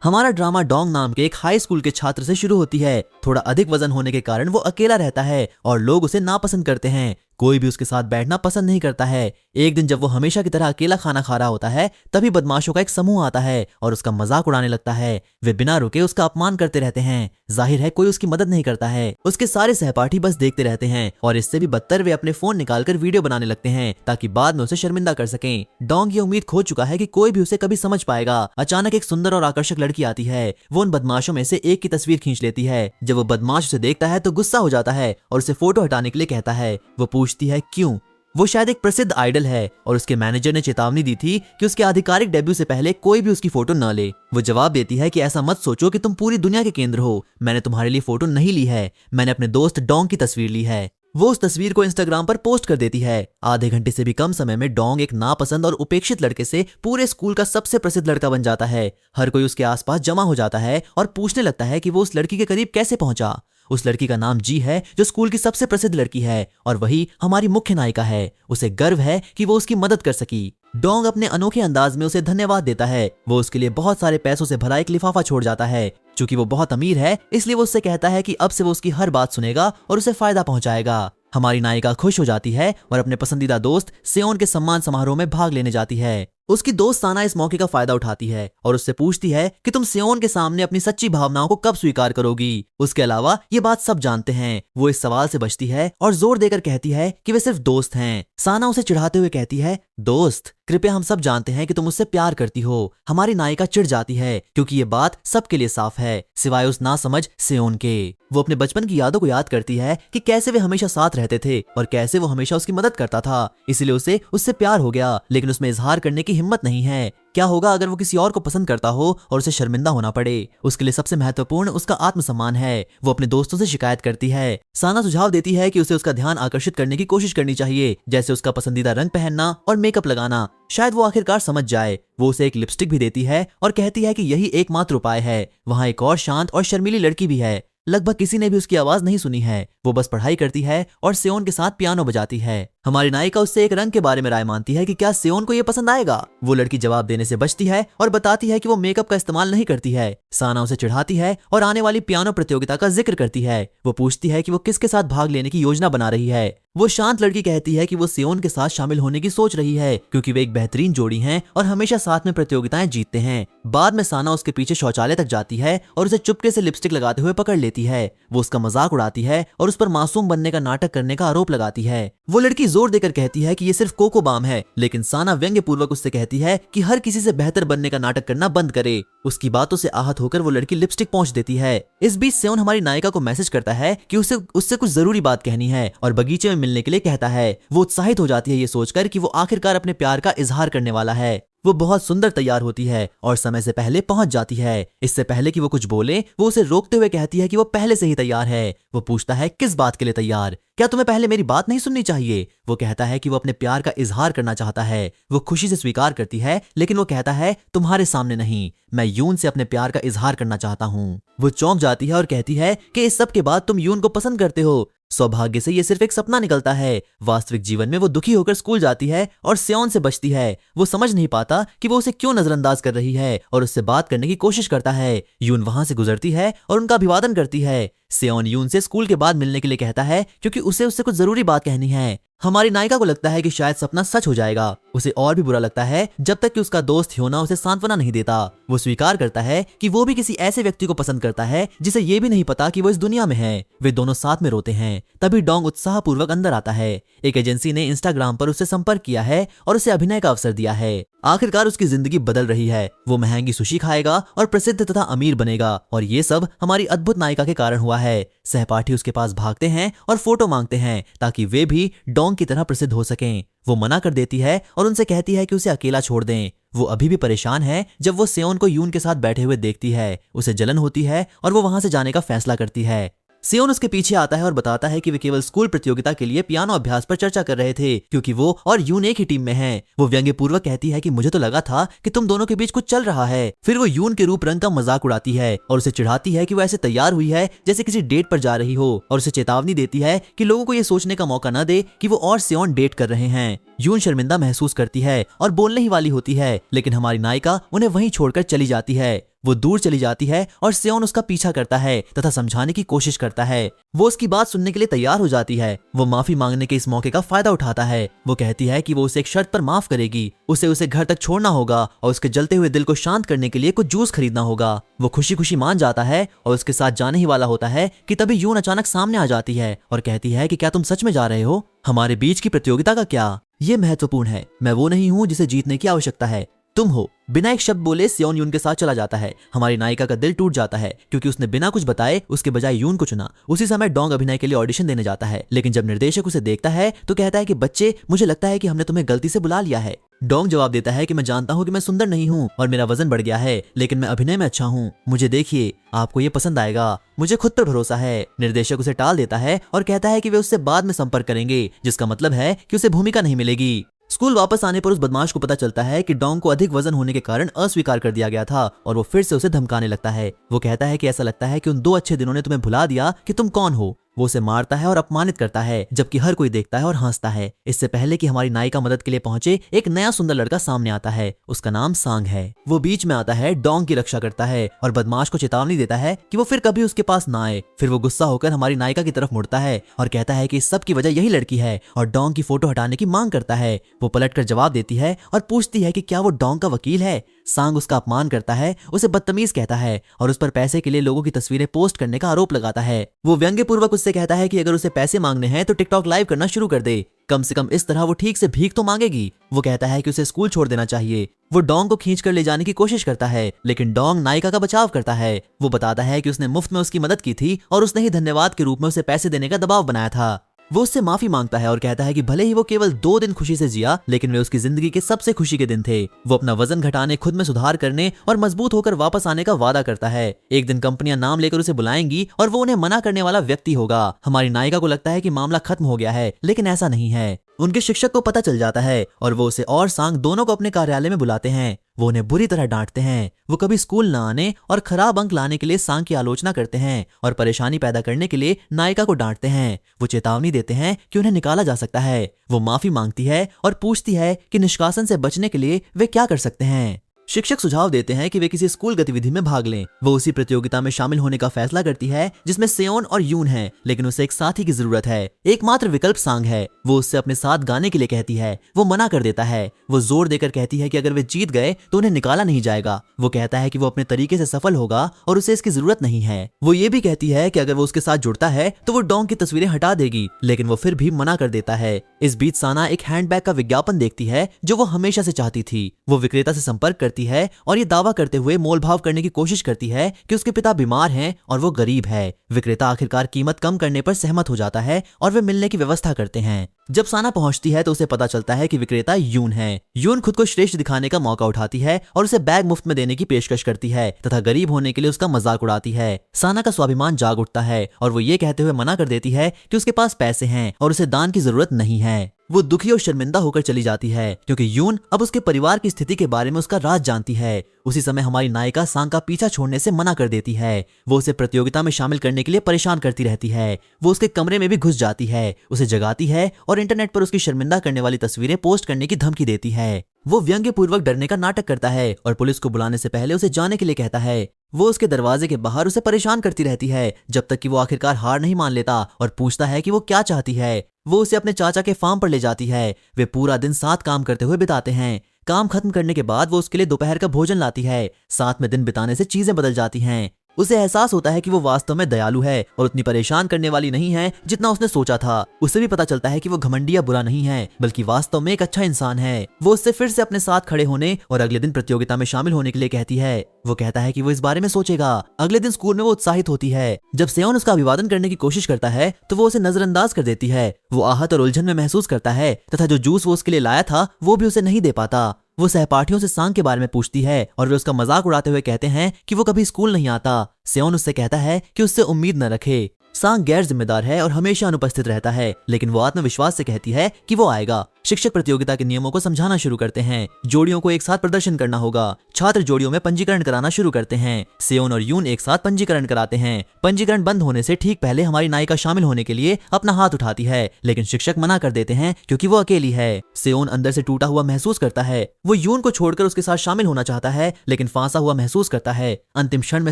हमारा drama Dong नाम के एक हाई स्कूल के छात्र से शुरू होती है। थोड़ा अधिक वजन होने के कारण वो अकेला रहता है और लोग उसे नापसंद करते हैं। कोई भी उसके साथ बैठना पसंद नहीं करता है। एक दिन जब वो हमेशा की तरह अकेला खाना खा रहा होता है, तभी बदमाशों का एक समूह आता है और उसका मजाक उड़ाने लगता है। वे बिना रुके उसका अपमान करते रहते हैं। जाहिर है कोई उसकी मदद नहीं करता है। उसके सारे सहपाठी बस देखते रहते हैं और इससे भी बदतर वे अपने फोन निकालकर वीडियो बनाने लगते हैं ताकि बाद में उसे शर्मिंदा कर सकें। डोंग ये उम्मीद खो चुका है कि कोई भी उसे कभी समझ पाएगा। अचानक एक सुंदर और आकर्षक लड़की आती है। वो उन बदमाशों में से एक की तस्वीर खींच लेती है। जब वो बदमाश उसे देखता है तो गुस्सा हो जाता है और उसे फोटो हटाने के लिए कहता है। वो पूछती है क्यों? वो शायद एक प्रसिद्ध आइडल है और उसके मैनेजर ने चेतावनी दी थी कि उसके आधिकारिक डेब्यू से पहले कोई भी उसकी फोटो न ले। वो जवाब देती है कि ऐसा मत सोचो कि तुम पूरी दुनिया के केंद्र हो। मैंने तुम्हारे लिए फोटो नहीं ली है, मैंने अपने दोस्त डोंग की तस्वीर ली है। वो उस तस्वीर को इंस्टाग्राम पर पोस्ट कर देती है। आधे घंटे से भी कम समय में डोंग एक नापसंद और उपेक्षित लड़के से पूरे स्कूल का सबसे प्रसिद्ध लड़का बन जाता है। हर कोई उसके आसपास जमा हो जाता है और पूछने लगता है कि वो उस लड़की के करीब कैसे पहुंचा। उस लड़की का नाम जी है, जो स्कूल की सबसे प्रसिद्ध लड़की है और वही हमारी मुख्य नायिका है। उसे गर्व है कि वो उसकी मदद कर सकी। डोंग अपने अनोखे अंदाज में उसे धन्यवाद देता है। वो उसके लिए बहुत सारे पैसों से भरा एक लिफाफा छोड़ जाता है। चूंकि वो बहुत अमीर है, इसलिए वो उससे कहता है कि अब से वो उसकी हर बात सुनेगा और उसे फायदा पहुंचाएगा। हमारी नायिका खुश हो जाती है और अपने पसंदीदा दोस्त सेओन के सम्मान समारोह में भाग लेने जाती है। उसकी दोस्त साना इस मौके का फायदा उठाती है और उससे पूछती है कि तुम सेओन के सामने अपनी सच्ची भावनाओं को कब स्वीकार करोगी। उसके अलावा ये बात सब जानते हैं। वो इस सवाल से बचती है और जोर देकर कहती है कि वे सिर्फ दोस्त हैं। साना उसे चिढ़ाते हुए कहती है, दोस्त, कृपया हम सब जानते हैं कि तुम मुझसे प्यार करती हो। हमारी नायिका चिढ़ जाती है क्योंकि ये बात सबके लिए साफ है, सिवाय उस नासमझ सेओन के। वो अपने बचपन की यादों को याद करती है कि कैसे वे हमेशा साथ रहते थे और कैसे वो हमेशा उसकी मदद करता था। इसलिए उसे उससे प्यार हो गया, लेकिन उसमें इजहार करने की हिम्मत नहीं है। क्या होगा अगर वो किसी और को पसंद करता हो और उसे शर्मिंदा होना पड़े? उसके लिए सबसे महत्वपूर्ण उसका आत्मसम्मान है। वो अपने दोस्तों से शिकायत करती है। साना सुझाव देती है कि उसे उसका ध्यान आकर्षित करने की कोशिश करनी चाहिए, जैसे उसका पसंदीदा रंग पहनना और मेकअप लगाना। शायद वो आखिरकार समझ जाए। वो उसे एक लिपस्टिक भी देती है और कहती है कि यही एकमात्र उपाय है। वहाँ एक और शांत और शर्मीली लड़की भी है। लगभग किसी ने भी उसकी आवाज नहीं सुनी है। वो बस पढ़ाई करती है और सेओन के साथ पियानो बजाती है। हमारी नायिका उससे एक रंग के बारे में राय मानती है कि क्या सेओन को ये पसंद आएगा। वो लड़की जवाब देने से बचती है और बताती है कि वो मेकअप का इस्तेमाल नहीं करती है। साना उसे चिढ़ाती है और आने वाली पियानो प्रतियोगिता का जिक्र करती है। वो पूछती है कि वो किसके साथ भाग लेने की योजना बना रही है। वो शांत लड़की कहती है कि वो सेओन के साथ शामिल होने की सोच रही है क्योंकि वे एक बेहतरीन जोड़ी हैं और हमेशा साथ में प्रतियोगिताएं जीतते हैं। बाद में साना उसके पीछे शौचालय तक जाती है और उसे चुपके से लिपस्टिक लगाते हुए पकड़ लेती है। वो उसका मजाक उड़ाती है और उस पर मासूम बनने का नाटक करने का आरोप लगाती है। वो लड़की जोर देकर कहती है कि ये सिर्फ कोको बाम है, लेकिन साना व्यंग्य पूर्वक उससे कहती है कि हर किसी से बेहतर बनने का नाटक करना बंद करे। उसकी बातों से आहत होकर वो लड़की लिपस्टिक पोंछ देती है। इस बीच सेओन हमारी नायिका को मैसेज करता है कि उससे कुछ जरूरी बात कहनी है और बगीचे में मिलने के लिए कहता है। वो उत्साहित हो जाती है ये सोचकर कि वो आखिरकार अपने प्यार का इजहार करने वाला है। वो बहुत सुंदर तैयार होती है और समय से पहले पहुंच जाती है। इससे पहले कि वो कुछ बोले, वो उसे रोकते हुए कहती है कि वो पहले से ही तैयार है। वो पूछता है, किस बात के लिए तैयार? क्या तुम्हें पहले मेरी बात नहीं सुननी चाहिए? वो कहता है कि वो अपने प्यार का इजहार करना चाहता है। वो खुशी से स्वीकार करती है, लेकिन वो कहता है, तुम्हारे सामने नहीं, मैं यून से अपने प्यार का इजहार करना चाहता हूँ। वो चौंक जाती है और कहती है कि इस सब के बाद तुम यून को पसंद करते हो। सौभाग्य से ये सिर्फ एक सपना निकलता है। वास्तविक जीवन में वो दुखी होकर स्कूल जाती है और सेओन से बचती है। वो समझ नहीं पाता कि वो उसे क्यों नजरअंदाज कर रही है और उससे बात करने की कोशिश करता है। यून वहां से गुजरती है और उनका अभिवादन करती है। सेओन यून से स्कूल के बाद मिलने के लिए कहता है क्योंकि उसे उससे कुछ जरूरी बात कहनी है। हमारी नायिका को लगता है कि शायद सपना सच हो जाएगा। उसे और भी बुरा लगता है जब तक कि उसका दोस्त ह्योना उसे सांत्वना नहीं देता। वो स्वीकार करता है कि वो भी किसी ऐसे व्यक्ति को पसंद करता है जिसे ये भी नहीं पता कि वो इस दुनिया में है। वे दोनों साथ में रोते हैं। तभी डोंग उत्साहपूर्वक अंदर आता है। एक एजेंसी ने इंस्टाग्राम पर उससे संपर्क किया है और उसे अभिनय का अवसर दिया है। आखिरकार उसकी जिंदगी बदल रही है। वो महंगी सुशी खाएगा और प्रसिद्ध तथा अमीर बनेगा और ये सब हमारी अद्भुत नायिका के कारण हुआ है। सहपाठी उसके पास भागते हैं और फोटो मांगते हैं ताकि वे भी डोंग की तरह प्रसिद्ध हो सकें। वो मना कर देती है और उनसे कहती है कि उसे अकेला छोड़ दें। वो अभी भी परेशान है जब वो सेओन को यून के साथ बैठे हुए देखती है। उसे जलन होती है और वो वहां से जाने का फैसला करती है। सेओन उसके पीछे आता है और बताता है कि वे केवल स्कूल प्रतियोगिता के लिए पियानो अभ्यास पर चर्चा कर रहे थे क्योंकि वो और यून एक ही टीम में हैं। वो व्यंग्यपूर्वक कहती है कि मुझे तो लगा था कि तुम दोनों के बीच कुछ चल रहा है। फिर वो यून के रूप रंग का मजाक उड़ाती है और उसे चिढ़ाती है कि वो ऐसे तैयार हुई है जैसे किसी डेट पर जा रही हो और उसे चेतावनी देती है कि लोगों को ये सोचने का मौका न दे कि वो और सेओन डेट कर रहे हैं। यून शर्मिंदा महसूस करती है और बोलने ही वाली होती है, लेकिन हमारी नायिका उन्हें वहीं छोड़कर चली जाती है। वो दूर चली जाती है और सेओन उसका पीछा करता है तथा समझाने की कोशिश करता है। वो उसकी बात सुनने के लिए तैयार हो जाती है। वो माफी मांगने के इस मौके का फायदा उठाता है। वो कहती है कि वो उसे एक शर्त पर माफ करेगी, उसे घर तक छोड़ना होगा और उसके जलते हुए दिल को शांत करने के लिए कुछ जूस खरीदना होगा। वो खुशी खुशी मान जाता है और उसके साथ जाने ही वाला होता है कि तभी यून अचानक सामने आ जाती है और कहती है कि क्या तुम सच में जा रहे हो? हमारे बीच की प्रतियोगिता का क्या? ये महत्वपूर्ण है। मैं वो नहीं हूँ जिसे जीतने की आवश्यकता है, तुम हो। बिना एक शब्द बोले सेओन यून के साथ चला जाता है। हमारी नायिका का दिल टूट जाता है क्योंकि उसने बिना कुछ बताए उसके बजाय यून को चुना। उसी समय डोंग अभिनय के लिए ऑडिशन देने जाता है, लेकिन जब निर्देशक उसे देखता है तो कहता है कि बच्चे, मुझे लगता है कि हमने तुम्हें गलती से बुला लिया है। डोंग जवाब देता है कि मैं जानता हूँ कि मैं सुंदर नहीं हूँ और मेरा वजन बढ़ गया है, लेकिन मैं अभिनय में अच्छा हूँ। मुझे देखिए, आपको ये पसंद आएगा, मुझे खुद पर भरोसा है। निर्देशक उसे टाल देता है और कहता है कि वे उससे बाद में संपर्क करेंगे, जिसका मतलब है कि उसे भूमिका नहीं मिलेगी। स्कूल वापस आने पर उस बदमाश को पता चलता है कि डोंग को अधिक वजन होने के कारण अस्वीकार कर दिया गया था और वो फिर से उसे धमकाने लगता है। वो कहता है कि ऐसा लगता है कि उन 2 अच्छे दिनों ने तुम्हें भुला दिया कि तुम कौन हो। वो उसे मारता है और अपमानित करता है, जबकि हर कोई देखता है और हंसता है। इससे पहले कि हमारी नायिका मदद के लिए पहुंचे, एक नया सुंदर लड़का सामने आता है। उसका नाम सांग है। वो बीच में आता है, डोंग की रक्षा करता है और बदमाश को चेतावनी देता है कि वो फिर कभी उसके पास ना आए। फिर वो गुस्सा होकर हमारी नायिका की तरफ मुड़ता है और कहता है कि इस सब की वजह यही लड़की है और डोंग की फोटो हटाने की मांग करता है। वो पलटकर जवाब देती है और पूछती है कि क्या वो डोंग का वकील है। सांग उसका अपमान करता है, उसे बदतमीज कहता है और उस पर पैसे के लिए लोगों की तस्वीरें पोस्ट करने का आरोप लगाता है। वो व्यंग्यपूर्वक उससे कहता है कि अगर उसे पैसे मांगने हैं तो टिकटॉक लाइव करना शुरू कर दे, कम से कम इस तरह वो ठीक से भीख तो मांगेगी। वो कहता है कि उसे स्कूल छोड़ देना चाहिए। वो डोंग को खींच कर ले जाने की कोशिश करता है, लेकिन डोंग नायिका का बचाव करता है। वो बताता है कि उसने मुफ्त में उसकी मदद की थी और उसने ही धन्यवाद के रूप में उसे पैसे देने का दबाव बनाया था। वो उससे माफी मांगता है और कहता है कि भले ही वो केवल 2 दिन खुशी से जिया, लेकिन वे उसकी जिंदगी के सबसे खुशी के दिन थे। वो अपना वजन घटाने, खुद में सुधार करने और मजबूत होकर वापस आने का वादा करता है। एक दिन कंपनियां नाम लेकर उसे बुलाएंगी और वो उन्हें मना करने वाला व्यक्ति होगा। हमारी नायिका को लगता है कि मामला खत्म हो गया है, लेकिन ऐसा नहीं है। उनके शिक्षक को पता चल जाता है और वो उसे और सांग दोनों को अपने कार्यालय में बुलाते हैं। वो उन्हें बुरी तरह डांटते हैं। वो कभी स्कूल न आने और खराब अंक लाने के लिए सांग की आलोचना करते हैं और परेशानी पैदा करने के लिए नायिका को डांटते हैं। वो चेतावनी देते हैं कि उन्हें निकाला जा सकता है। वो माफी मांगती है और पूछती है कि निष्कासन से बचने के लिए वे क्या कर सकते हैं। शिक्षक सुझाव देते हैं कि वे किसी स्कूल गतिविधि में भाग लें। वो उसी प्रतियोगिता में शामिल होने का फैसला करती है जिसमें सेओन और यून हैं, लेकिन उसे एक साथी की जरूरत है। एकमात्र विकल्प सांग है। वो उससे अपने साथ गाने के लिए कहती है। वो मना कर देता है। वो जोर देकर कहती है कि अगर वे जीत गए तो उन्हें निकाला नहीं जाएगा। वो कहता है कि वो अपने तरीके से सफल होगा और उसे इसकी जरूरत नहीं है। वो ये भी कहती है कि अगर वो उसके साथ जुड़ता है तो वो डोंग की तस्वीरें हटा देगी, लेकिन वो फिर भी मना कर देता है। इस बीच साना एक हैंडबैग का विज्ञापन देखती है जो वो हमेशा से चाहती थी। वो विक्रेता से संपर्क करती है और ये दावा करते हुए मोलभाव करने की कोशिश करती है कि उसके पिता बीमार हैं और वो गरीब है। विक्रेता आखिरकार कीमत कम करने पर सहमत हो जाता है और वे मिलने की व्यवस्था करते हैं। जब साना पहुंचती है तो उसे पता चलता है कि विक्रेता यून है। यून खुद को श्रेष्ठ दिखाने का मौका उठाती है और उसे बैग मुफ्त में देने की पेशकश करती है तथा गरीब होने के लिए उसका मजाक उड़ाती है। साना का स्वाभिमान जाग उठता है और वो ये कहते हुए मना कर देती है कि उसके पास पैसे हैं और उसे दान की जरूरत नहीं है। वो दुखी और शर्मिंदा होकर चली जाती है क्योंकि यून अब उसके परिवार की स्थिति के बारे में उसका राज जानती है। उसी समय हमारी नायिका सांग का पीछा छोड़ने से मना कर देती है। वो उसे प्रतियोगिता में शामिल करने के लिए परेशान करती रहती है। वो उसके कमरे में भी घुस जाती है, उसे जगाती है और इंटरनेट पर उसकी शर्मिंदा करने वाली तस्वीरें पोस्ट करने की धमकी देती है। वो व्यंग्यपूर्वक डरने का नाटक करता है और पुलिस को बुलाने से पहले उसे जाने के लिए कहता है। वो उसके दरवाजे के बाहर उसे परेशान करती रहती है जब तक कि वो आखिरकार हार नहीं मान लेता और पूछता है कि वो क्या चाहती है। वो उसे अपने चाचा के फार्म पर ले जाती है। वे पूरा दिन साथ काम करते हुए बिताते हैं। काम खत्म करने के बाद वो उसके लिए दोपहर का भोजन लाती है। साथ में दिन बिताने से चीजें बदल जाती हैं। उसे एहसास होता है कि वो वास्तव में दयालु है और उतनी परेशान करने वाली नहीं है जितना उसने सोचा था। उसे भी पता चलता है कि वो घमंडी या बुरा नहीं है, बल्कि वास्तव में एक अच्छा इंसान है। वो उससे फिर से अपने साथ खड़े होने और अगले दिन प्रतियोगिता में शामिल होने के लिए कहती है। वो कहता है कि वो इस बारे में सोचेगा। अगले दिन स्कूल में वो उत्साहित होती है। जब सेओन उसका अभिवादन करने की कोशिश करता है तो वो उसे नजरअंदाज कर देती है। वो आहत और उलझन में महसूस करता है तथा जो जूस वो उसके लिए लाया था वो भी उसे नहीं दे पाता। वो सहपाठियों से सांग के बारे में पूछती है और वे उसका मजाक उड़ाते हुए कहते हैं कि वो कभी स्कूल नहीं आता। सेओन उससे कहता है कि उससे उम्मीद न रखे। सांग गैर जिम्मेदार है और हमेशा अनुपस्थित रहता है, लेकिन वो आत्मविश्वास से कहती है कि वो आएगा। शिक्षक प्रतियोगिता के नियमों को समझाना शुरू करते हैं। जोड़ियों को एक साथ प्रदर्शन करना होगा। छात्र जोड़ियों में पंजीकरण कराना शुरू करते हैं। सेओन और यून एक साथ पंजीकरण कराते हैं। पंजीकरण बंद होने से ठीक पहले हमारी नायिका शामिल होने के लिए अपना हाथ उठाती है, लेकिन शिक्षक मना कर देते हैं क्योंकि वो अकेली है। सेओन अंदर से टूटा हुआ महसूस करता है। वो यून को छोड़कर उसके साथ शामिल होना चाहता है, लेकिन फांसा हुआ महसूस करता है। अंतिम क्षण में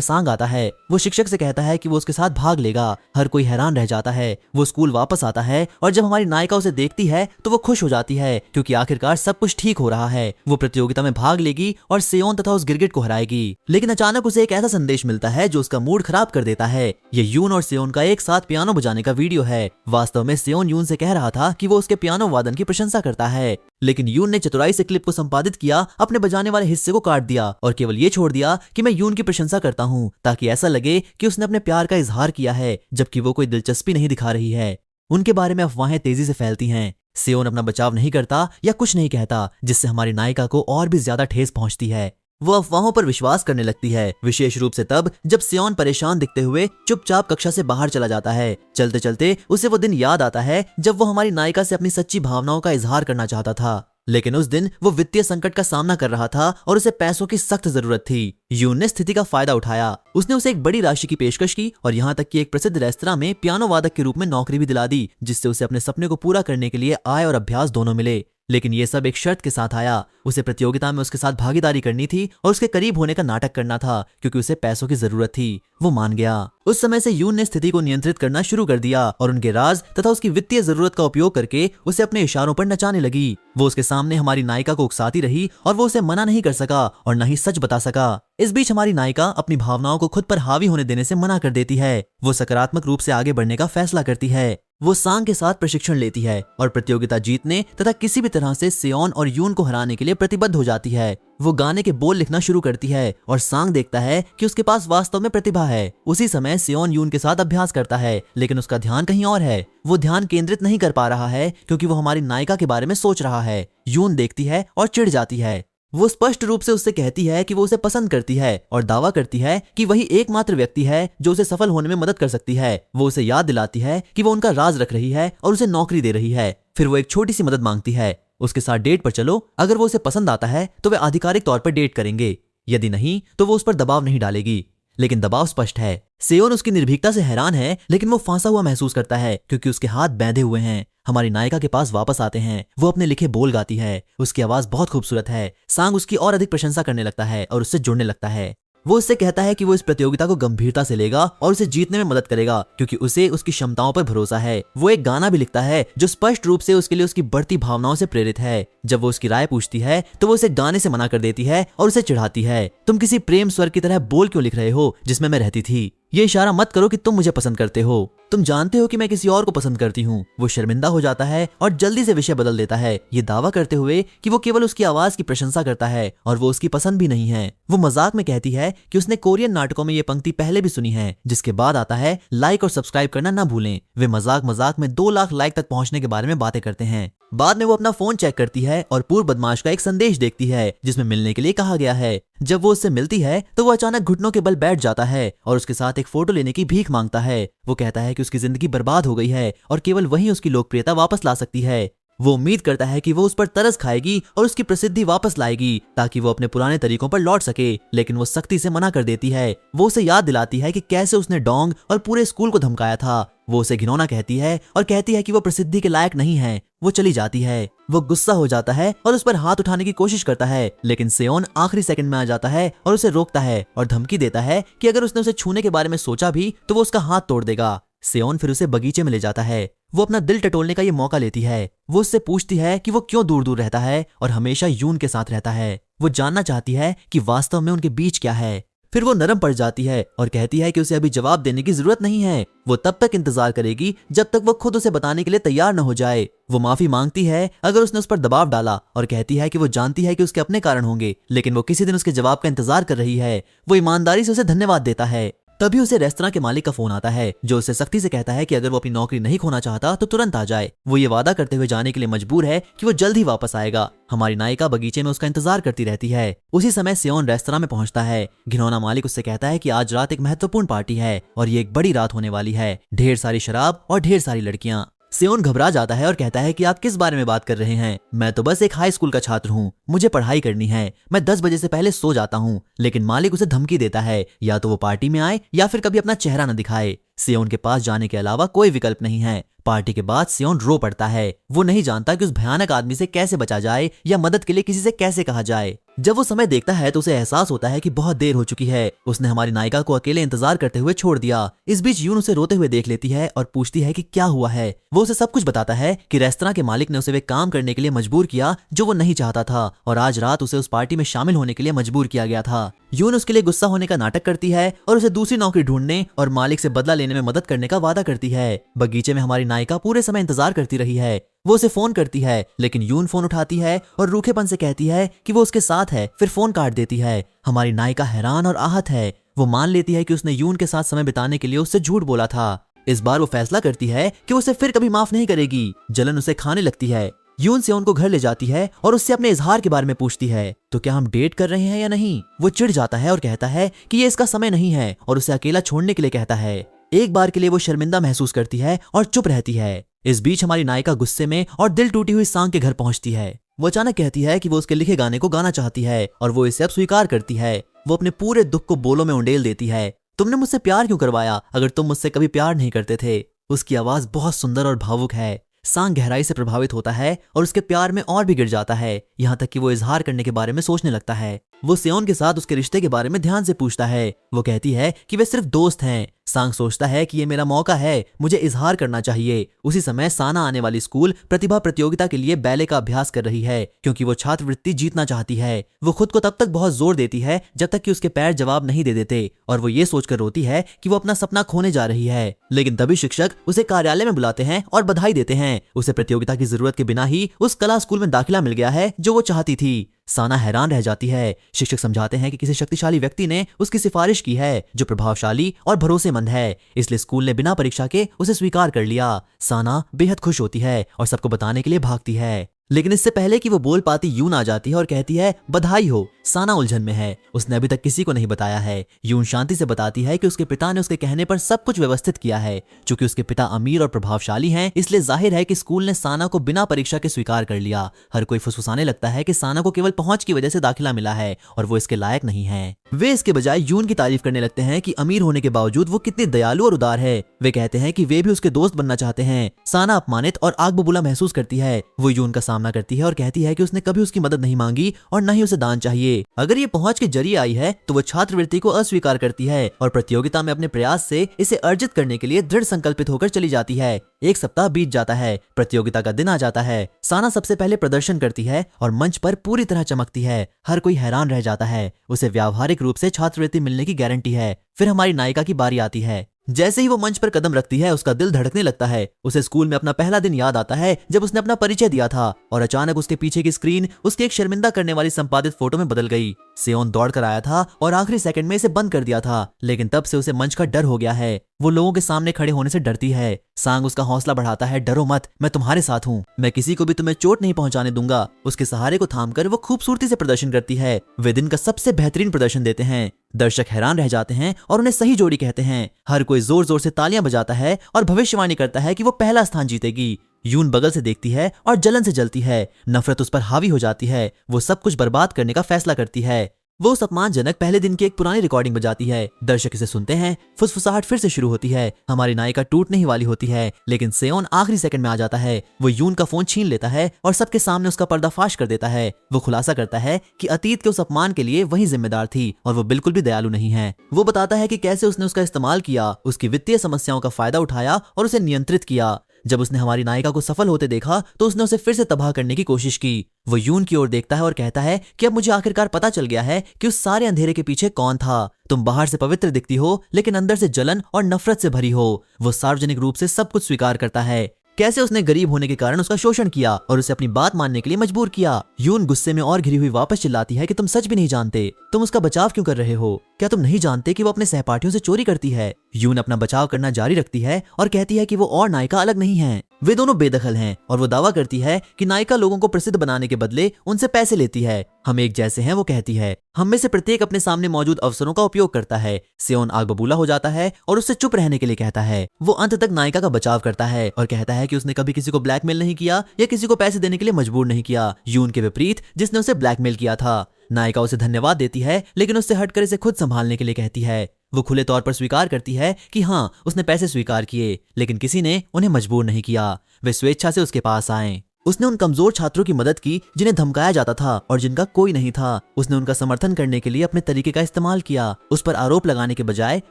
सांग आता है। वो शिक्षक से कहता है कि वो उसके साथ भाग लेगा। हर कोई हैरान रह जाता है। वो स्कूल वापस आता है और जब हमारी नायिका उसे देखती है तो वो खुश हो जाती है क्योंकि आखिरकार सब कुछ ठीक हो रहा है। वो प्रतियोगिता में भाग लेगी और सेओन तथा उस गिरगिट को हराएगी। लेकिन अचानक उसे एक ऐसा संदेश मिलता है जो उसका मूड खराब कर देता है। ये यून और सेओन का एक साथ पियानो बजाने का वीडियो है। वास्तव में सेओन यून से कह रहा था कि वो उसके पियानो वादन की प्रशंसा करता है, लेकिन यून ने चतुराई से क्लिप को संपादित किया, अपने बजाने वाले हिस्से को काट दिया और केवल ये छोड़ दिया कि मैं यून की प्रशंसा करता हूँ, ताकि ऐसा लगे कि उसने अपने प्यार का इजहार किया है, जबकि वो कोई दिलचस्पी नहीं दिखा रही है। उनके बारे में अफवाहें तेजी से फैलती हैं। सेओन अपना बचाव नहीं करता या कुछ नहीं कहता, जिससे हमारी नायिका को और भी ज्यादा ठेस पहुंचती है। वो अफवाहों पर विश्वास करने लगती है, विशेष रूप से तब जब सेओन परेशान दिखते हुए चुपचाप कक्षा से बाहर चला जाता है। चलते चलते उसे वो दिन याद आता है जब वो हमारी नायिका से अपनी सच्ची भावनाओं का इजहार करना चाहता था, लेकिन उस दिन वो वित्तीय संकट का सामना कर रहा था और उसे पैसों की सख्त जरूरत थी। यून ने स्थिति का फायदा उठाया। उसने उसे एक बड़ी राशि की पेशकश की और यहाँ तक कि एक प्रसिद्ध रेस्तरां में पियानो वादक के रूप में नौकरी भी दिला दी, जिससे उसे अपने सपने को पूरा करने के लिए आय और अभ्यास दोनों मिले। लेकिन ये सब एक शर्त के साथ आया। उसे प्रतियोगिता में उसके साथ भागीदारी करनी थी और उसके करीब होने का नाटक करना था, क्योंकि उसे पैसों की जरूरत थी। वो मान गया। उस समय से यून ने स्थिति को नियंत्रित करना शुरू कर दिया और उनके राज तथा उसकी वित्तीय जरूरत का उपयोग करके उसे अपने इशारों पर नचाने लगी। वो उसके सामने हमारी नायिका को उकसाती रही और वो उसे मना नहीं कर सका और न ही सच बता सका। इस बीच हमारी नायिका अपनी भावनाओं को खुद पर हावी होने देने से मना कर देती है। वो सकारात्मक रूप से आगे बढ़ने का फैसला करती है। वो सांग के साथ प्रशिक्षण लेती है और प्रतियोगिता जीतने तथा किसी भी तरह से सेओन और यून को हराने के लिए प्रतिबद्ध हो जाती है। वो गाने के बोल लिखना शुरू करती है और सांग देखता है कि उसके पास वास्तव में प्रतिभा है। उसी समय सेओन यून के साथ अभ्यास करता है, लेकिन उसका ध्यान कहीं और है। वो ध्यान केंद्रित नहीं कर पा रहा है क्योंकि वो हमारी नायिका के बारे में सोच रहा है। यून देखती है और चिढ़ जाती है। वो स्पष्ट रूप से उससे कहती है कि वो उसे पसंद करती है और दावा करती है कि वही एकमात्र व्यक्ति है जो उसे सफल होने में मदद कर सकती है। वो उसे याद दिलाती है कि वो उनका राज रख रही है और उसे नौकरी दे रही है। फिर वो एक छोटी सी मदद मांगती है, उसके साथ डेट पर चलो। अगर वो उसे पसंद आता है तो वे आधिकारिक तौर पर डेट करेंगे, यदि नहीं तो वो उस पर दबाव नहीं डालेगी। लेकिन दबाव स्पष्ट है। सेओन उसकी निर्भीकता से हैरान है, लेकिन वो फांसा हुआ महसूस करता है क्योंकि उसके हाथ बैंधे हुए हैं। हमारी नायिका के पास वापस आते हैं। वो अपने लिखे बोल गाती है। उसकी आवाज बहुत खूबसूरत है। सांग उसकी और अधिक प्रशंसा करने लगता है और उससे जुड़ने लगता है। वो उससे कहता है कि वो इस प्रतियोगिता को गंभीरता से लेगा और उसे जीतने में मदद करेगा क्योंकि उसे उसकी क्षमताओं पर भरोसा है। वो एक गाना भी लिखता है जो स्पष्ट रूप से उसके लिए उसकी बढ़ती भावनाओं से प्रेरित है। जब वो उसकी राय पूछती है तो वो उसे गाने से मना कर देती है और उसे चिढ़ाती है। तुम किसी प्रेम स्वर की तरह बोल क्यों लिख रहे हो जिसमें मैं रहती थी? ये इशारा मत करो कि तुम मुझे पसंद करते हो। तुम जानते हो कि मैं किसी और को पसंद करती हूँ। वो शर्मिंदा हो जाता है और जल्दी से विषय बदल देता है, ये दावा करते हुए कि वो केवल उसकी आवाज की प्रशंसा करता है और वो उसकी पसंद भी नहीं है। वो मजाक में कहती है कि उसने कोरियन नाटकों में ये पंक्ति पहले भी सुनी है, जिसके बाद आता है लाइक और सब्सक्राइब करना ना भूलें। वे मजाक मजाक में 2 लाख लाइक तक पहुंचने के बारे में बातें करते हैं। बाद में वो अपना फोन चेक करती है और पूर्व बदमाश का एक संदेश देखती है जिसमें मिलने के लिए कहा गया है। जब वो उससे मिलती है तो वो अचानक घुटनों के बल बैठ जाता है और उसके साथ एक फोटो लेने की भीख मांगता है। वो कहता है कि उसकी जिंदगी बर्बाद हो गई है और केवल वही उसकी लोकप्रियता वापस ला सकती है। वो उम्मीद करता है कि वो उस पर तरस खाएगी और उसकी प्रसिद्धि वापस लाएगी ताकि वो अपने पुराने तरीकों पर लौट सके, लेकिन वो सख्ती से मना कर देती है। वो उसे याद दिलाती है कि कैसे उसने डोंग और पूरे स्कूल को धमकाया था। वो उसे घिनौना कहती है और कहती है कि वो प्रसिद्धि के लायक नहीं है। वो चली जाती है। वो गुस्सा हो जाता है और उस पर हाथ उठाने की कोशिश करता है, लेकिन सेओन आखिरी सेकंड में आ जाता है और उसे रोकता है और धमकी देता है कि अगर उसने उसे छूने के बारे में सोचा भी तो वो उसका हाथ तोड़ देगा। सेओन फिर उसे बगीचे में ले जाता है। वो अपना दिल टटोलने का ये मौका लेती है। वो उससे पूछती है कि वो क्यों दूर दूर रहता है और हमेशा यून के साथ रहता है। वो जानना चाहती है कि वास्तव में उनके बीच क्या है। फिर वो नरम पड़ जाती है और कहती है कि उसे अभी जवाब देने की जरूरत नहीं है। वो तब तक इंतजार करेगी जब तक वो खुद उसे बताने के लिए तैयार न हो जाए। वो माफी मांगती है अगर उसने उस पर दबाव डाला और कहती है कि वो जानती है कि उसके अपने कारण होंगे, लेकिन वो किसी दिन उसके जवाब का इंतजार कर रही है। वो ईमानदारी से उसे धन्यवाद देता है। तभी उसे रेस्तरां के मालिक का फोन आता है जो उसे सख्ती से कहता है कि अगर वो अपनी नौकरी नहीं खोना चाहता तो तुरंत आ जाए। वो ये वादा करते हुए जाने के लिए मजबूर है कि वो जल्द ही वापस आएगा। हमारी नायिका बगीचे में उसका इंतजार करती रहती है। उसी समय सेओन रेस्तरां में पहुंचता है। घिनौना मालिक उससे कहता है कि आज रात एक महत्वपूर्ण पार्टी है और ये एक बड़ी रात होने वाली है। ढेर सारी शराब और ढेर सारी लड़कियां। सेओन घबरा जाता है और कहता है कि आप किस बारे में बात कर रहे हैं, मैं तो बस एक हाई स्कूल का छात्र हूँ, मुझे पढ़ाई करनी है, मैं 10 बजे से पहले सो जाता हूँ। लेकिन मालिक उसे धमकी देता है या तो वो पार्टी में आए या फिर कभी अपना चेहरा न दिखाए। सेओन के पास जाने के अलावा कोई विकल्प नहीं है। पार्टी के बाद सेओन रो पड़ता है। वो नहीं जानता कि उस भयानक आदमी से कैसे बचा जाए या मदद के लिए किसी से कैसे कहा जाए। जब वो समय देखता है तो उसे एहसास होता है कि बहुत देर हो चुकी है। उसने हमारी नायिका को अकेले इंतजार करते हुए छोड़ दिया। इस बीच यून उसे रोते हुए देख लेती है और पूछती है कि क्या हुआ है। वो उसे सब कुछ बताता है कि रेस्तरां के मालिक ने उसे वे काम करने के लिए मजबूर किया जो वो नहीं चाहता था और आज रात उसे उस पार्टी में शामिल होने के लिए मजबूर किया गया था। यून उसके लिए गुस्सा होने का नाटक करती है और उसे दूसरी नौकरी ढूंढने और मालिक से बदला लेने में मदद करने का वादा करती है। बगीचे में हमारी नायिका पूरे समय इंतजार करती रही है। वो उसे फोन करती है लेकिन यून फोन उठाती है और रूखेपन से कहती है कि वो उसके साथ है, फिर फोन काट देती है। हमारी नायिका हैरान और आहत है। वो मान लेती है कि उसने यून के साथ समय बिताने के लिए उससे झूठ बोला था। इस बार वो फैसला करती है कि उसे फिर कभी माफ नहीं करेगी। जलन उसे खाने लगती है। यून सेओन को घर ले जाती है और उससे अपने इजहार के बारे में पूछती है, तो क्या हम डेट कर रहे हैं या नहीं। वो चिढ़ जाता है और कहता है कि ये इसका समय नहीं है और उसे अकेला छोड़ने के लिए कहता है। एक बार के लिए वो शर्मिंदा महसूस करती है और चुप रहती है। इस बीच हमारी नायिका गुस्से में और दिल टूटी हुई सांग के घर पहुंचती है। वो अचानक कहती है कि वो उसके लिखे गाने को गाना चाहती है और वो इसे अब स्वीकार करती है। वो अपने पूरे दुख को बोलों में उंडेल देती है। तुमने मुझसे प्यार क्यों करवाया अगर तुम मुझसे कभी प्यार नहीं करते थे। उसकी आवाज बहुत सुंदर और भावुक है। सांग गहराई से प्रभावित होता है और उसके प्यार में और भी गिर जाता है, यहाँ तक कि वो इजहार करने के बारे में सोचने लगता है। वो सेओन के साथ उसके रिश्ते के बारे में ध्यान से पूछता है। वो कहती है कि वे सिर्फ दोस्त हैं। सांग सोचता है कि ये मेरा मौका है, मुझे इजहार करना चाहिए। उसी समय साना आने वाली स्कूल प्रतिभा प्रतियोगिता के लिए बैले का अभ्यास कर रही है क्योंकि वो छात्रवृत्ति जीतना चाहती है। वो खुद को तब तक बहुत जोर देती है जब तक कि उसके पैर जवाब नहीं दे देते और वो ये सोचकर रोती है कि वो अपना सपना खोने जा रही है। लेकिन तभी शिक्षक उसे कार्यालय में बुलाते हैं और बधाई देते हैं। उसे प्रतियोगिता की जरूरत के बिना ही उस कला स्कूल में दाखिला मिल गया है जो वो चाहती थी। साना हैरान रह जाती है। शिक्षक समझाते हैं कि किसी शक्तिशाली व्यक्ति ने उसकी सिफारिश की है जो प्रभावशाली और भरोसेमंद है, इसलिए स्कूल ने बिना परीक्षा के उसे स्वीकार कर लिया। साना बेहद खुश होती है और सबको बताने के लिए भागती है। लेकिन इससे पहले कि वो बोल पाती यून आ जाती है और कहती है बधाई हो। साना उलझन में है। उसने अभी तक किसी को नहीं बताया है। यून शांति से बताती है कि उसके पिता ने उसके कहने पर सब कुछ व्यवस्थित किया है। चूंकि उसके पिता अमीर और प्रभावशाली हैं, इसलिए जाहिर है कि स्कूल ने साना को बिना परीक्षा के स्वीकार कर लिया। हर कोई फुसफुसाने लगता है कि साना को केवल पहुंच की वजह से दाखिला मिला है और वो इसके लायक नहीं है। वे इसके बजाय यून की तारीफ करने लगते हैं कि अमीर होने के बावजूद वो कितनी दयालु और उदार है। वे कहते हैं कि वे भी उसके दोस्त बनना चाहते हैं। साना अपमानित और आग बबूला महसूस करती है। वो यून का सामना करती है और कहती है कि उसने कभी उसकी मदद नहीं मांगी और न ही उसे दान चाहिए। अगर ये पहुंच के जरिए आई है तो वो छात्रवृत्ति को अस्वीकार करती है और प्रतियोगिता में अपने प्रयास से इसे अर्जित करने के लिए दृढ़ संकल्पित होकर चली जाती है। एक सप्ताह बीत जाता है। प्रतियोगिता का दिन आ जाता है। साना सबसे पहले प्रदर्शन करती है और मंच पर पूरी तरह चमकती है। हर कोई हैरान रह जाता है। उसे व्यावहारिक रूप से छात्रवृत्ति मिलने की गारंटी है। फिर हमारी नायिका की बारी आती है। जैसे ही वो मंच पर कदम रखती है उसका दिल धड़कने लगता है। उसे स्कूल में अपना पहला दिन याद आता है जब उसने अपना परिचय दिया था और अचानक उसके पीछे की स्क्रीन उसके एक शर्मिंदा करने वाली संपादित फोटो में बदल गई। सेओन दौड़ कर आया था और आखिरी सेकंड में इसे बंद कर दिया था, लेकिन तब से उसे मंच का डर हो गया है। वो लोगों के सामने खड़े होने से डरती है। सांग उसका हौसला बढ़ाता है, डरो मत, मैं तुम्हारे साथ हूँ, मैं किसी को भी तुम्हें चोट नहीं पहुंचाने दूंगा। उसके सहारे को थामकर वो खूबसूरती से प्रदर्शन करती है। वे दिन का सबसे बेहतरीन प्रदर्शन देते हैं। दर्शक हैरान रह जाते हैं और उन्हें सही जोड़ी कहते हैं। हर कोई जोर जोर से तालियां बजाता है और भविष्यवाणी करता है कि वो पहला स्थान जीतेगी। यून बगल से देखती है और जलन से जलती है। नफरत उस पर हावी हो जाती है। वो सब कुछ बर्बाद करने का फैसला करती है। वो अपमानजनक पहले दिन की एक पुरानी रिकॉर्डिंग बजाती है। दर्शक इसे सुनते हैं। फुसफुसाहट फिर से शुरू होती है। हमारी नायिका टूटने ही वाली होती है, लेकिन सेओन आखिरी सेकंड में आ जाता है। वो यून का फोन छीन लेता है और सबके सामने उसका पर्दाफाश कर देता है। वो खुलासा करता है कि अतीत के उस अपमान के लिए वही जिम्मेदार थी और वो बिल्कुल भी दयालु नहीं है। वो बताता है कि कैसे उसने उसका इस्तेमाल किया, उसकी वित्तीय समस्याओं का फायदा उठाया और उसे नियंत्रित किया। जब उसने हमारी नायिका को सफल होते देखा तो उसने उसे फिर से तबाह करने की कोशिश की। वो यून की ओर देखता है और कहता है कि अब मुझे आखिरकार पता चल गया है कि उस सारे अंधेरे के पीछे कौन था। तुम बाहर से पवित्र दिखती हो लेकिन अंदर से जलन और नफरत से भरी हो। वो सार्वजनिक रूप से सब कुछ स्वीकार करता है। कैसे उसने गरीब होने के कारण उसका शोषण किया और उसे अपनी बात मानने के लिए मजबूर किया। यून गुस्से में और घिरी हुई वापस चिल्लाती है कि तुम सच भी नहीं जानते, तुम उसका बचाव क्यों कर रहे हो। क्या तुम नहीं जानते कि वो अपने सहपाठियों से चोरी करती है? यून अपना बचाव करना जारी रखती है और कहती है कि वो और नायका अलग नहीं है, वे दोनों बेदखल हैं। और वो दावा करती है कि नायका लोगों को प्रसिद्ध बनाने के बदले उनसे पैसे लेती है। हम एक जैसे हैं, वो कहती है। हम में से प्रत्येक अपने सामने मौजूद अवसरों का उपयोग करता है। सेओन आग बबूला हो जाता है और उससे चुप रहने के लिए कहता है। वो अंत तक नायका का बचाव करता है और कहता है कि उसने कभी किसी को ब्लैकमेल नहीं किया या किसी को पैसे देने के लिए मजबूर नहीं किया, यून के विपरीत जिसने उसे ब्लैकमेल किया था। नायिका उसे धन्यवाद देती है, लेकिन उससे हटकर इसे खुद संभालने के लिए कहती है। वो खुले तौर पर स्वीकार करती है कि हाँ, उसने पैसे स्वीकार किए, लेकिन किसी ने उन्हें मजबूर नहीं किया। वे स्वेच्छा से उसके पास आए। उसने उन कमजोर छात्रों की मदद की जिन्हें धमकाया जाता था और जिनका कोई नहीं था। उसने उनका समर्थन करने के लिए अपने तरीके का इस्तेमाल किया। उस पर आरोप लगाने के बजाय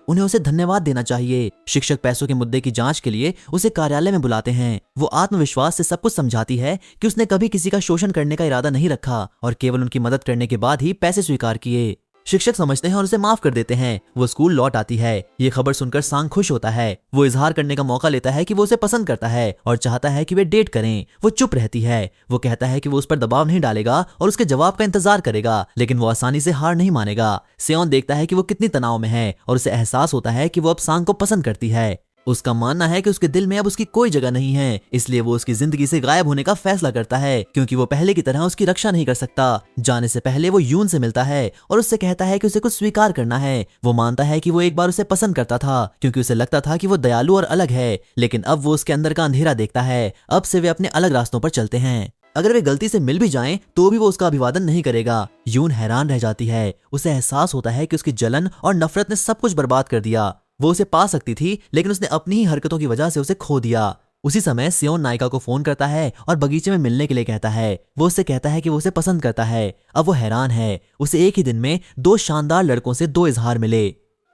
उन्हें उसे धन्यवाद देना चाहिए। शिक्षक पैसों के मुद्दे की जांच के लिए उसे कार्यालय में बुलाते हैं। वो आत्मविश्वास से सब कुछ समझाती है कि उसने कभी किसी का शोषण करने का इरादा नहीं रखा और केवल उनकी मदद करने के बाद ही पैसे स्वीकार किए। शिक्षक समझते हैं और उसे माफ कर देते हैं। वो स्कूल लौट आती है। ये खबर सुनकर सांग खुश होता है। वो इजहार करने का मौका लेता है कि वो उसे पसंद करता है और चाहता है कि वे डेट करें। वो चुप रहती है। वो कहता है कि वो उस पर दबाव नहीं डालेगा और उसके जवाब का इंतजार करेगा, लेकिन वो आसानी से हार नहीं मानेगा। सेओन देखता है कि वो कितनी तनाव में है और उसे एहसास होता है कि वो अब सांग को पसंद करती है। उसका मानना है कि उसके दिल में अब उसकी कोई जगह नहीं है, इसलिए वो उसकी जिंदगी से गायब होने का फैसला करता है, क्योंकि वो पहले की तरह उसकी रक्षा नहीं कर सकता। जाने से पहले वो यून से मिलता है और उससे कहता है कि उसे कुछ स्वीकार करना है। वो मानता है कि वो एक बार उसे पसंद करता था क्योंकि उसे लगता था कि वो दयालु और अलग है, लेकिन अब वो उसके अंदर का अंधेरा देखता है। अब से वे अपने अलग रास्तों पर चलते हैं। अगर वे गलती से मिल भी जाएं तो भी वो उसका अभिवादन नहीं करेगा। यून हैरान रह जाती है। उसे एहसास होता है कि उसकी जलन और नफरत ने सब कुछ बर्बाद कर दिया। वो उसे पा सकती थी, लेकिन उसने अपनी ही हरकतों की वजह से उसे खो दिया। उसी समय सेओन नायिका को फोन करता है और बगीचे में मिलने के लिए कहता है। वो उससे कहता है कि वो उसे पसंद करता है। अब वो हैरान है। उसे एक ही दिन में 2 शानदार लड़कों से 2 इजहार मिले।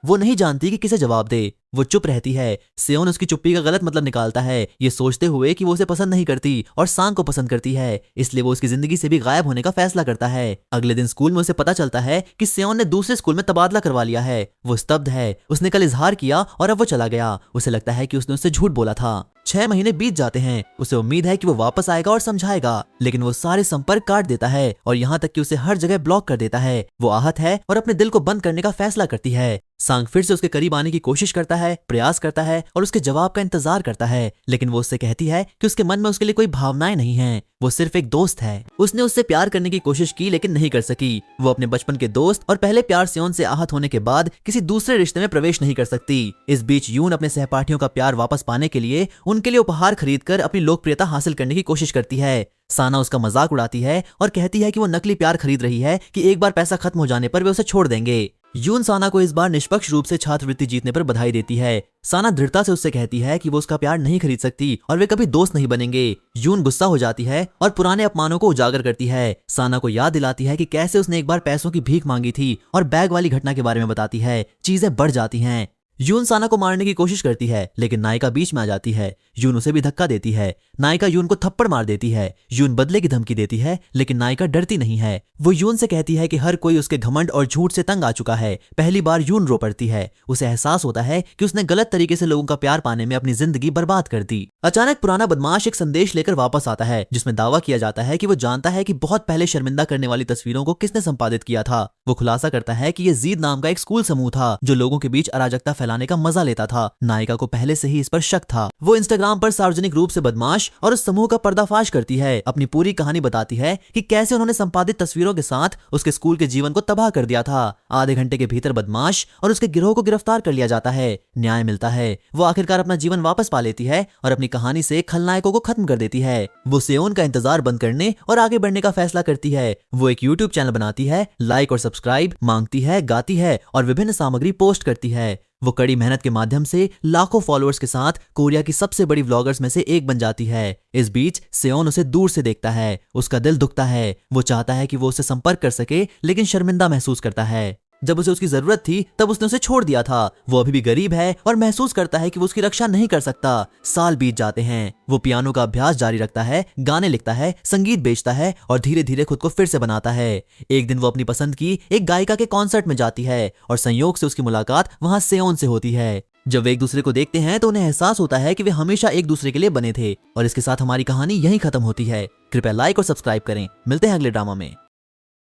वो नहीं जानती कि किसे जवाब दे। वो चुप रहती है। सेओन उसकी चुप्पी का गलत मतलब निकालता है, ये सोचते हुए कि वो उसे पसंद नहीं करती और सांग को पसंद करती है, इसलिए वो उसकी जिंदगी से भी गायब होने का फैसला करता है। अगले दिन स्कूल में उसे पता चलता है कि सेओन ने दूसरे स्कूल में तबादला करवा लिया है। वो स्तब्ध है। उसने कल इजहार किया और अब वो चला गया। उसे लगता है कि उसने उससे झूठ बोला था। 6 महीने बीत जाते हैं। उसे उम्मीद है कि वो वापस आएगा और समझाएगा, लेकिन वो सारे संपर्क काट देता है और यहाँ तक कि उसे हर जगह ब्लॉक कर देता है। वो आहत है और अपने दिल को बंद करने का फैसला करती है। सांग फिर से उसके करीब आने की कोशिश करता है, प्रयास करता है और उसके जवाब का इंतजार करता है, लेकिन वो उससे कहती है कि उसके मन में उसके लिए कोई भावनाएं नहीं हैं। वो सिर्फ एक दोस्त है। उसने उससे प्यार करने की कोशिश की लेकिन नहीं कर सकी। वो अपने बचपन के दोस्त और पहले प्यार सेओन से आहत होने के बाद किसी दूसरे रिश्ते में प्रवेश नहीं कर सकती। इस बीच यून अपने सहपाठियों का प्यार वापस पाने के लिए उनके लिए उपहार खरीदकर अपनी लोकप्रियता हासिल करने की कोशिश करती है। साना उसका मजाक उड़ाती है और कहती है कि वो नकली प्यार खरीद रही है कि एक बार पैसा खत्म हो जाने पर वे उसे छोड़ देंगे। यून साना को इस बार निष्पक्ष रूप से छात्रवृत्ति जीतने पर बधाई देती है। साना दृढ़ता से उससे कहती है कि वो उसका प्यार नहीं खरीद सकती और वे कभी दोस्त नहीं बनेंगे। यून गुस्सा हो जाती है और पुराने अपमानों को उजागर करती है। साना को याद दिलाती है कि कैसे उसने एक बार पैसों की भीख मांगी थी और बैग वाली घटना के बारे में बताती है। चीजें बढ़ जाती हैं। यून साना को मारने की कोशिश करती है, लेकिन नायिका बीच में आ जाती है। यून उसे भी धक्का देती है। नायिका यून को थप्पड़ मार देती है। यून बदले की धमकी देती है, लेकिन नायिका डरती नहीं है। वो यून से कहती है कि हर कोई उसके घमंड और झूठ से तंग आ चुका है। पहली बार यून रो पड़ती है। उसे एहसास होता है कि उसने गलत तरीके से लोगों का प्यार पाने में अपनी जिंदगी बर्बाद कर दी। अचानक पुराना बदमाश एक संदेश लेकर वापस आता है, जिसमें दावा किया जाता है कि वो जानता है कि बहुत पहले शर्मिंदा करने वाली तस्वीरों को किसने संपादित किया था। वो खुलासा करता है कि ये जीद नाम का एक स्कूल समूह था जो लोगों के बीच अराजकता फैलाने का मजा लेता था। नायिका को पहले से ही इस पर शक था। वो इंस्टाग्राम पर सार्वजनिक रूप से बदमाश और उस समूह का पर्दाफाश करती है। अपनी पूरी कहानी बताती है कि कैसे उन्होंने संपादित तस्वीरों के साथ उसके स्कूल के जीवन को तबाह कर दिया था। आधे घंटे के भीतर बदमाश और उसके गिरोह को गिरफ्तार कर लिया जाता है। न्याय मिलता है। वो आखिरकार अपना जीवन वापस पा लेती है और अपनी कहानी से खलनायकों को खत्म कर देती है। वो सेओन का इंतजार बंद करने और आगे बढ़ने का फैसला करती है। वो एक यूट्यूब चैनल बनाती है, लाइक और सब्सक्राइब मांगती है, गाती है और विभिन्न सामग्री पोस्ट करती है। वो कड़ी मेहनत के माध्यम से लाखों फॉलोअर्स के साथ कोरिया की सबसे बड़ी व्लॉगर्स में से एक बन जाती है। इस बीच सेओन उसे दूर से देखता है। उसका दिल दुखता है। वो चाहता है कि वो उससे संपर्क कर सके, लेकिन शर्मिंदा महसूस करता है। जब उसे उसकी जरूरत थी तब उसने उसे छोड़ दिया था। वो अभी भी गरीब है और महसूस करता है कि वो उसकी रक्षा नहीं कर सकता। साल बीत जाते हैं। वो पियानो का अभ्यास जारी रखता है, गाने लिखता है, संगीत बेचता है और धीरे धीरे खुद को फिर से बनाता है। एक दिन वो अपनी पसंद की एक गायिका के कॉन्सर्ट में जाती है और संयोग से उसकी मुलाकात वहां सेओन से होती है। जब वे एक दूसरे को देखते हैं तो उन्हें एहसास होता है कि वे हमेशा एक दूसरे के लिए बने थे। और इसके साथ हमारी कहानी यहीं खत्म होती है। कृपया लाइक और सब्सक्राइब करें। मिलते हैं अगले ड्रामा में।